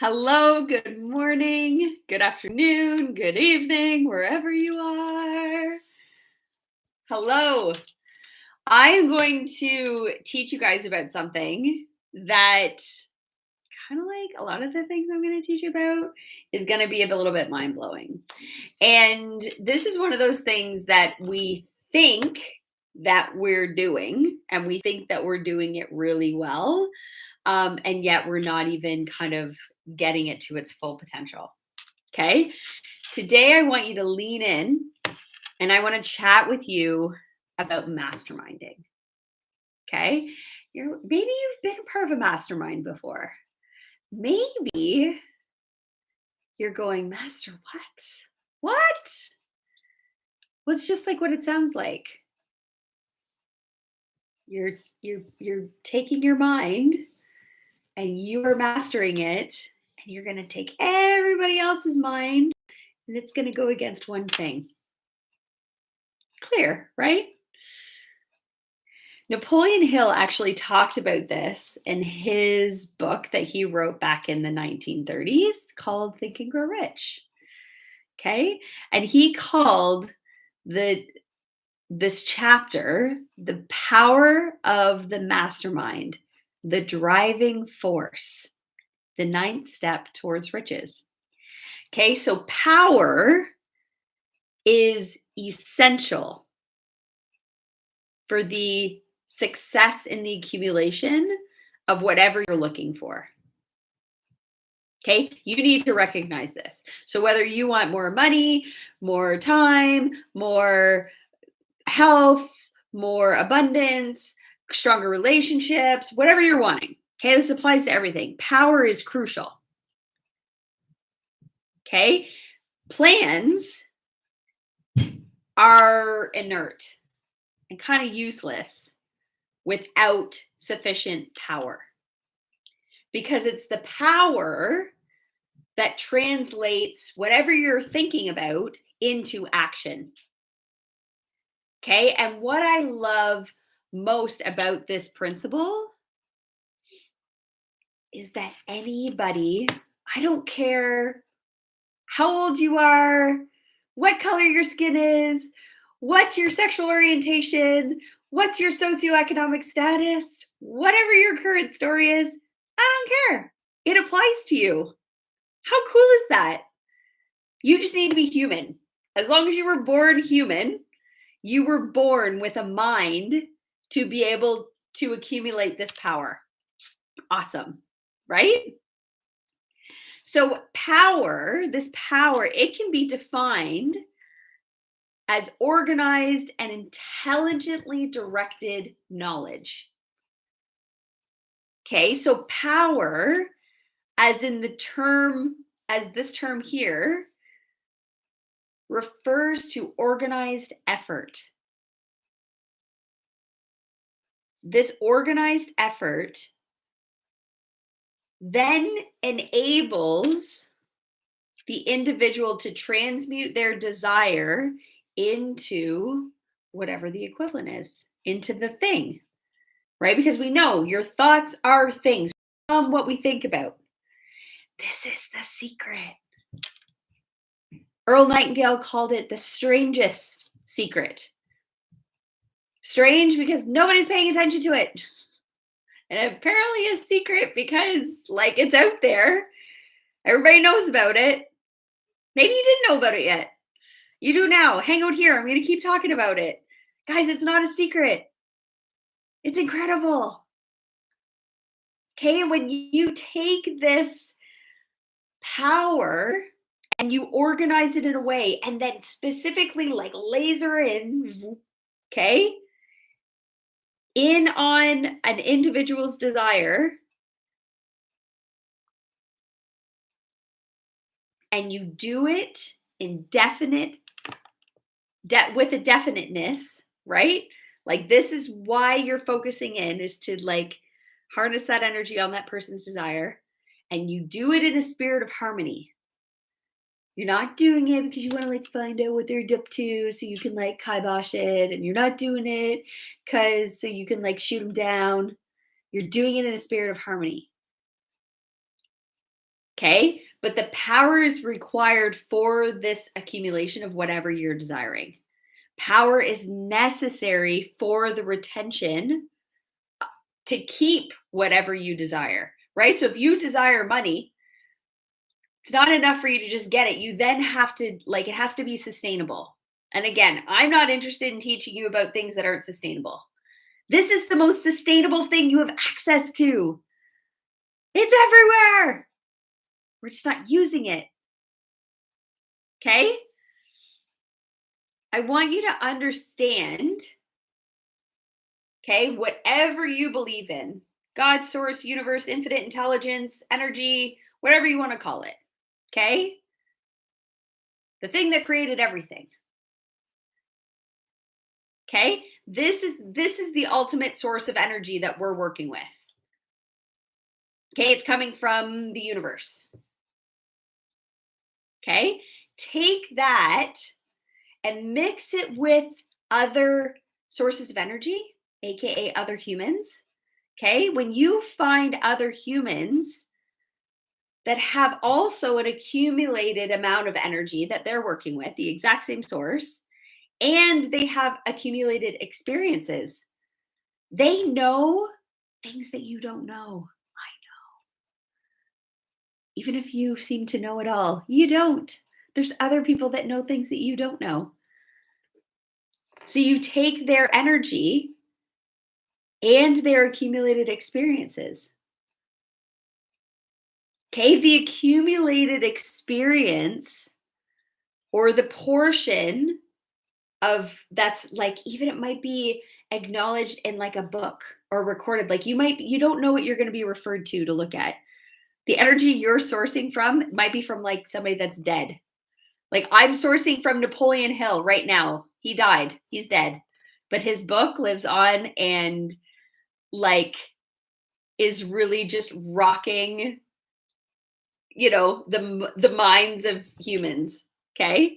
Hello, good morning, good afternoon, good evening, wherever you are. Hello. I am going to teach you guys about something that kind of like a lot of the things I'm going to teach you about is going to be a little bit mind blowing. And this is one of those things that we think that we're doing, and we think that we're doing it really well. And yet we're not even kind of getting it to its full potential. Okay. Today, I want you to lean in and I want to chat with you about masterminding. Okay. Maybe you've been part of a mastermind before. Maybe you're going, Master, what? What? Well, it's just like what it sounds like. You're taking your mind and you are mastering it, and you're going to take everybody else's mind and it's going to go against one thing. Clear, right? Napoleon Hill actually talked about this in his book that he wrote back in the 1930s called Think and Grow Rich. Okay? And he called this chapter the power of the mastermind, the driving force, the ninth step towards riches. Okay, so power is essential for the success in the accumulation of whatever you're looking for. Okay, you need to recognize this. So, whether you want more money, more time, more health, more abundance, stronger relationships, whatever you're wanting, okay, this applies to everything. Power is crucial. Okay, plans are inert and kind of useless without sufficient power, because it's the power that translates whatever you're thinking about into action. Okay, and what I love most about this principle is that anybody, I don't care how old you are, what color your skin is, what's your sexual orientation, what's your socioeconomic status, whatever your current story is, I don't care. It applies to you. How cool is that? You just need to be human. As long as you were born human, you were born with a mind to be able to accumulate this power. Awesome, right? So power, this power, it can be defined as organized and intelligently directed knowledge. Okay, so power, as in the term, as this term here, refers to organized effort. This organized effort then enables the individual to transmute their desire into whatever the equivalent is, into the thing, right? Because we know your thoughts are things, what we think about. This is the secret. Earl Nightingale called it the strangest secret. Strange because nobody's paying attention to it. And apparently a secret because, like, it's out there. Everybody knows about it. Maybe you didn't know about it yet. You do now. Hang out here. I'm going to keep talking about it. Guys, it's not a secret. It's incredible. Okay, when you take this power and you organize it in a way and then specifically like laser in, okay, in on an individual's desire, and you do it in with a definiteness, right? Like, this is why you're focusing in, is to like harness that energy on that person's desire, and you do it in a spirit of harmony. You're not doing it because you want to like find out what they're up to so you can like kibosh it, and you're not doing it because so you can like shoot them down. You're doing it in a spirit of harmony. Okay? But the power is required for this accumulation of whatever you're desiring. Power is necessary for the retention to keep whatever you desire, right? So if you desire money, it's not enough for you to just get it. You then have to, like, it has to be sustainable. And again, I'm not interested in teaching you about things that aren't sustainable. This is the most sustainable thing you have access to. It's everywhere. We're just not using it. Okay? I want you to understand, okay, whatever you believe in, God, source, universe, infinite intelligence, energy, whatever you want to call it, okay? The thing that created everything. Okay? This is the ultimate source of energy that we're working with. Okay? It's coming from the universe. Okay? Take that and mix it with other sources of energy, aka other humans. Okay? When you find other humans that have also an accumulated amount of energy that they're working with, the exact same source, and they have accumulated experiences, they know things that you don't know. I know. Even if you seem to know it all, you don't. There's other people that know things that you don't know. So you take their energy and their accumulated experiences. Okay, the accumulated experience or the portion of that's like, even it might be acknowledged in like a book or recorded, like you don't know what you're going to be referred to look at. The energy you're sourcing from might be from like somebody that's dead. Like I'm sourcing from Napoleon Hill right now. He died. He's dead. But his book lives on and like is really just rocking, the minds of humans, okay?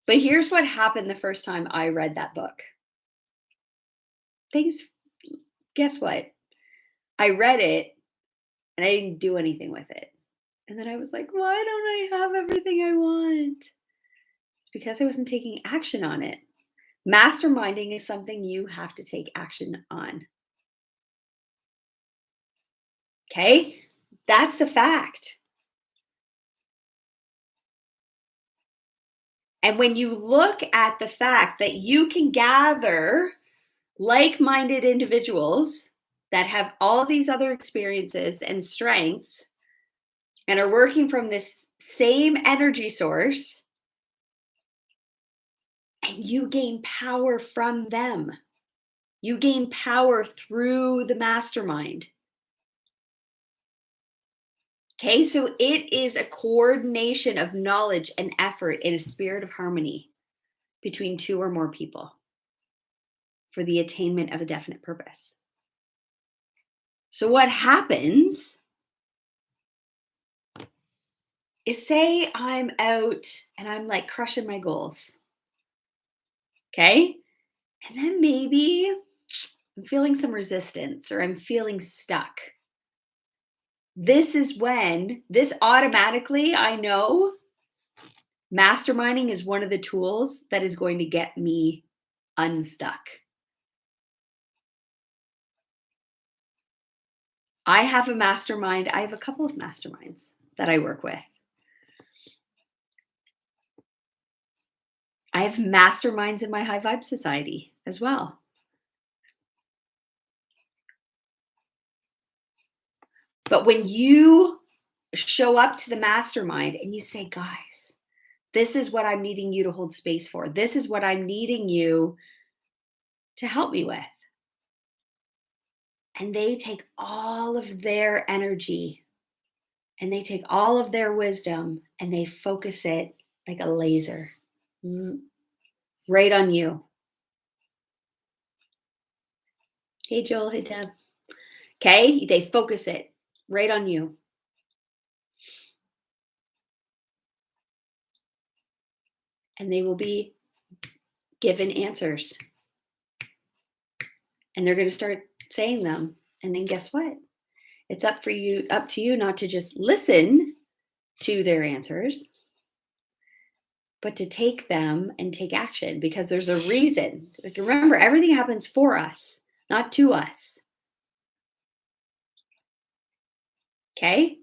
But here's what happened the first time I read that book. Guess what? I read it and I didn't do anything with it. And then I was like, why don't I have everything I want? It's because I wasn't taking action on it. Masterminding is something you have to take action on. Okay? That's the fact. And when you look at the fact that you can gather like-minded individuals that have all these other experiences and strengths and are working from this same energy source, and you gain power from them. You gain power through the mastermind. Okay, so it is a coordination of knowledge and effort in a spirit of harmony between two or more people for the attainment of a definite purpose. So what happens is, say I'm out and I'm like crushing my goals. Okay? And then maybe I'm feeling some resistance or I'm feeling stuck. This is when this automatically, I know masterminding is one of the tools that is going to get me unstuck. I have a mastermind. I have a couple of masterminds that I work with. I have masterminds in my high vibe society as well. But when you show up to the mastermind and you say, guys, this is what I'm needing you to hold space for. This is what I'm needing you to help me with. And they take all of their energy and they take all of their wisdom and they focus it like a laser right on you. Hey, Joel. Hey, Deb. Okay. They focus it right on you. And they will be given answers. And they're going to start saying them. And then guess what? It's up to you not to just listen to their answers, but to take them and take action because there's a reason. Like, remember, everything happens for us, not to us. Okay?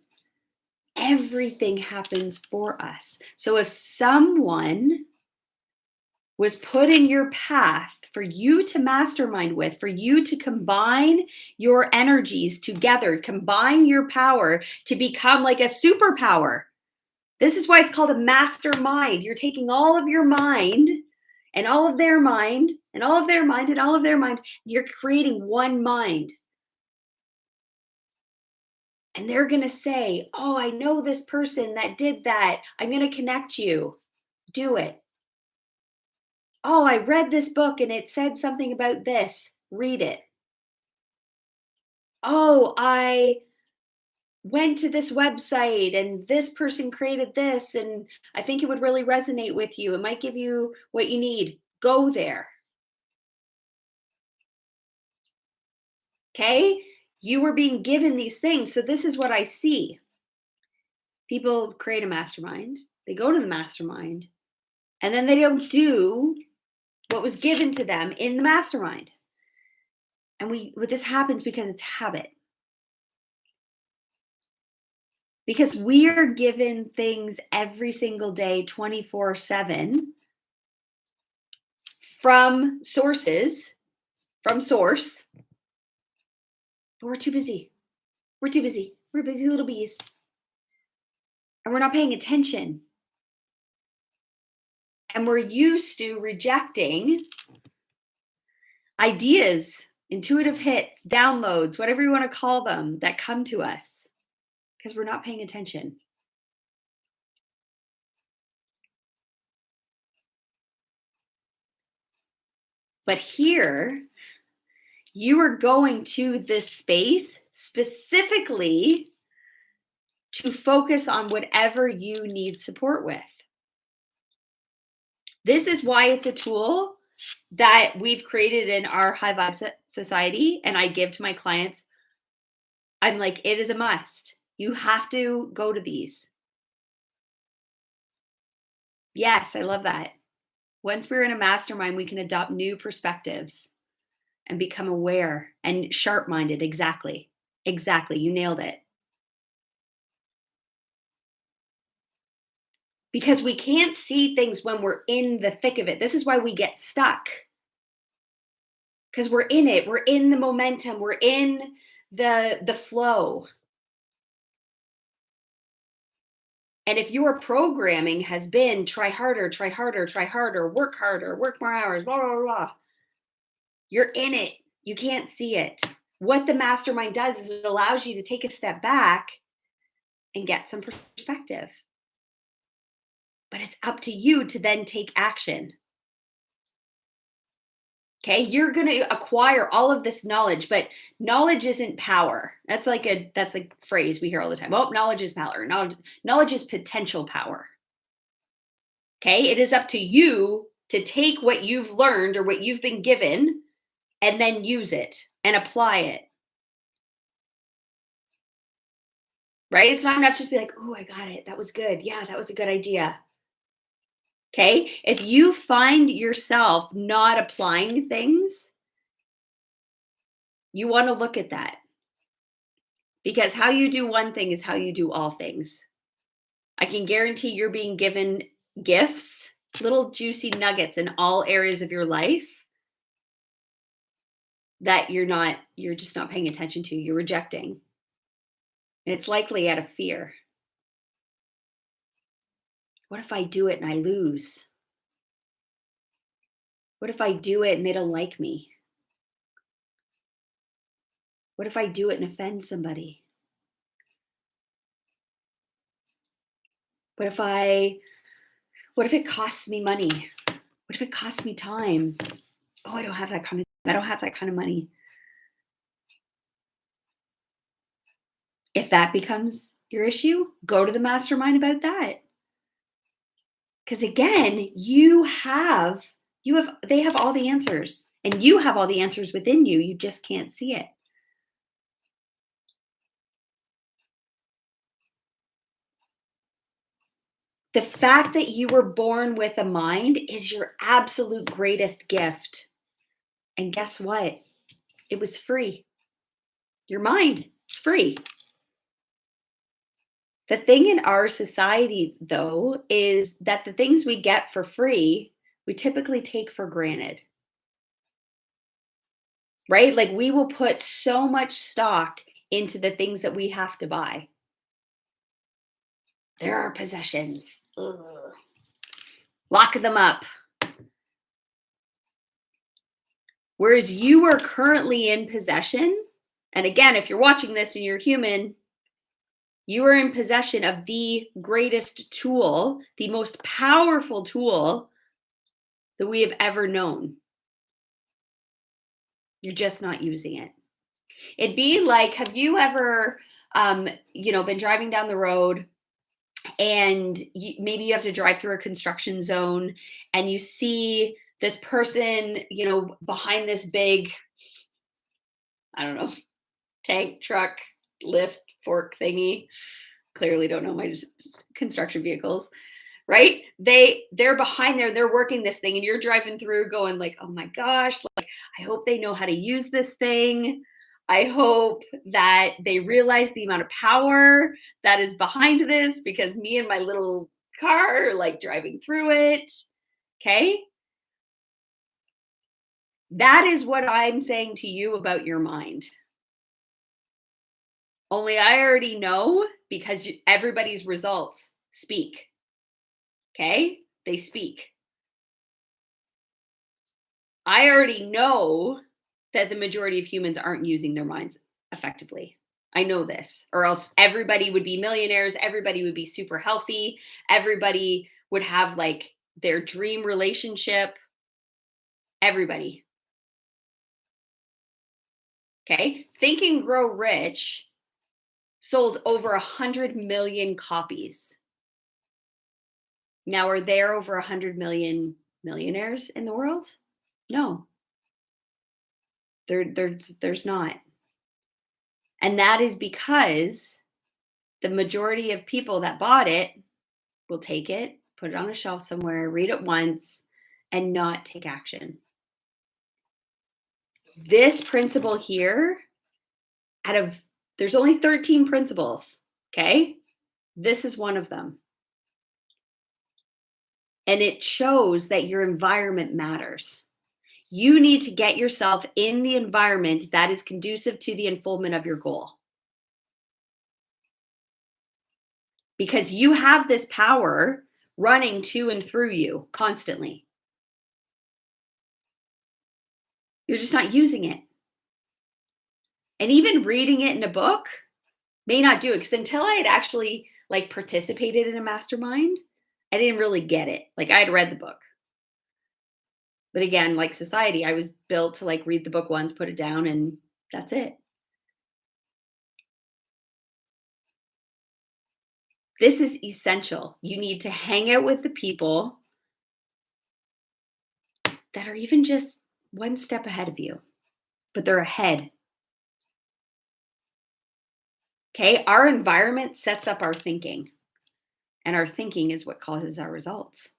Everything happens for us. So if someone was put in your path for you to mastermind with, for you to combine your energies together, combine your power to become like a superpower. This is why it's called a mastermind. You're taking all of your mind and all of their mind and all of their mind and all of their mind. You're creating one mind. And they're going to say, oh, I know this person that did that. I'm going to connect you. Do it. Oh, I read this book and it said something about this. Read it. Oh, I went to this website and this person created this and I think it would really resonate with you. It might give you what you need. Go there. Okay? You were being given these things. So this is what I see. People create a mastermind. They go to the mastermind and then they don't do what was given to them in the mastermind. And this happens because it's habit. Because we are given things every single day, 24/7 from sources, from source, but we're too busy. We're too busy. We're busy little bees. And we're not paying attention. And we're used to rejecting ideas, intuitive hits, downloads, whatever you want to call them, that come to us because we're not paying attention. But here, you are going to this space specifically to focus on whatever you need support with. This is why it's a tool that we've created in our high vibe society, and I give to my clients. I'm like, it is a must. You have to go to these. Yes, I love that. Once we're in a mastermind, we can adopt new perspectives and become aware and sharp-minded. Exactly. Exactly. You nailed it. Because we can't see things when we're in the thick of it. This is why we get stuck. Because we're in it. We're in the momentum. We're in the flow. And if your programming has been try harder, try harder, try harder, work more hours, blah, blah, blah, you're in it. You can't see it. What the mastermind does is it allows you to take a step back and get some perspective. But it's up to you to then take action. Okay, you're going to acquire all of this knowledge, but knowledge isn't power. That's a phrase we hear all the time. Oh, knowledge is power. Knowledge is potential power. Okay, it is up to you to take what you've learned or what you've been given and then use it and apply it. Right? It's not enough just to be like, oh, I got it. That was good. Yeah, that was a good idea. Okay, if you find yourself not applying things, you want to look at that. Because how you do one thing is how you do all things. I can guarantee you're being given gifts, little juicy nuggets in all areas of your life that you're just not paying attention to, you're rejecting. And it's likely out of fear. What if I do it and I lose? What if I do it and they don't like me? What if I do it and offend somebody? What if it costs me money? What if it costs me time? Oh, I don't have that kind of money. If that becomes your issue, go to the mastermind about that. Because again, they have all the answers and you have all the answers within you. You just can't see it. The fact that you were born with a mind is your absolute greatest gift. And guess what? It was free. Your mind is free. The thing in our society, though, is that the things we get for free, we typically take for granted, right? Like we will put so much stock into the things that we have to buy. There are possessions. Ugh. Lock them up. Whereas you are currently in possession. And again, if you're watching this and you're human, you are in possession of the greatest tool, the most powerful tool that we have ever known. You're just not using it. It'd be like, have you ever, been driving down the road and maybe you have to drive through a construction zone and you see this person, behind this big, I don't know, tank, truck, lift, fork thingy. Clearly don't know my construction vehicles, right? They're behind there, they're working this thing and you're driving through going like, oh my gosh, like I hope they know how to use this thing. I hope that they realize the amount of power that is behind this because me and my little car are like driving through it. Okay. That is what I'm saying to you about your mind. Only I already know because everybody's results speak. Okay? They speak. I already know that the majority of humans aren't using their minds effectively. I know this, or else everybody would be millionaires, everybody would be super healthy, everybody would have like their dream relationship, everybody. Okay? Think and Grow Rich sold over 100 million copies. Now, are there over 100 million millionaires in the world? No, there's not. And that is because the majority of people that bought it will take it, put it on a shelf somewhere, read it once, and not take action. This principle here, there's only 13 principles, okay? This is one of them. And it shows that your environment matters. You need to get yourself in the environment that is conducive to the unfoldment of your goal. Because you have this power running to and through you constantly. You're just not using it. And even reading it in a book may not do it, because until I had actually like participated in a mastermind, I didn't really get it. Like I had read the book. But again, like society, I was built to like read the book once, put it down, and that's it. This is essential. You need to hang out with the people that are even just one step ahead of you, but they're ahead. Okay. Our environment sets up our thinking, and our thinking is what causes our results.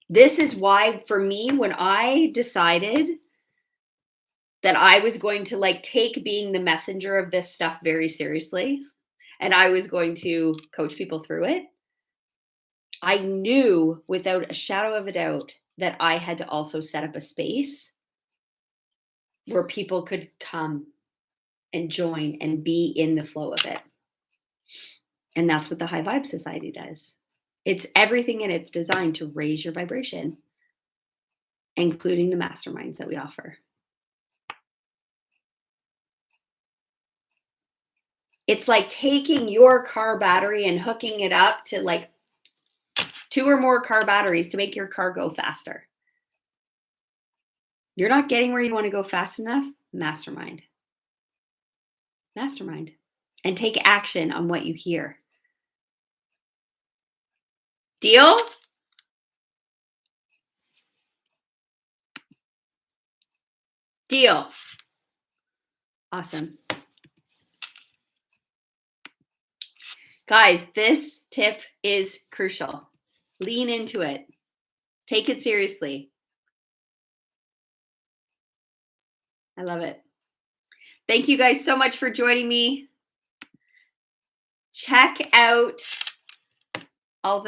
This is why, for me, when I decided that I was going to like take being the messenger of this stuff very seriously, and I was going to coach people through it, I knew without a shadow of a doubt that I had to also set up a space where people could come and join and be in the flow of it. And that's what the High Vibe Society does. It's everything in it's designed to raise your vibration, including the masterminds that we offer. It's like taking your car battery and hooking it up to like 2 or more car batteries to make your car go faster. You're not getting where you want to go fast enough? Mastermind. Mastermind. And take action on what you hear. Deal? Deal. Awesome. Guys, this tip is crucial. Lean into it. Take it seriously. I love it. Thank you guys so much for joining me. Check out all the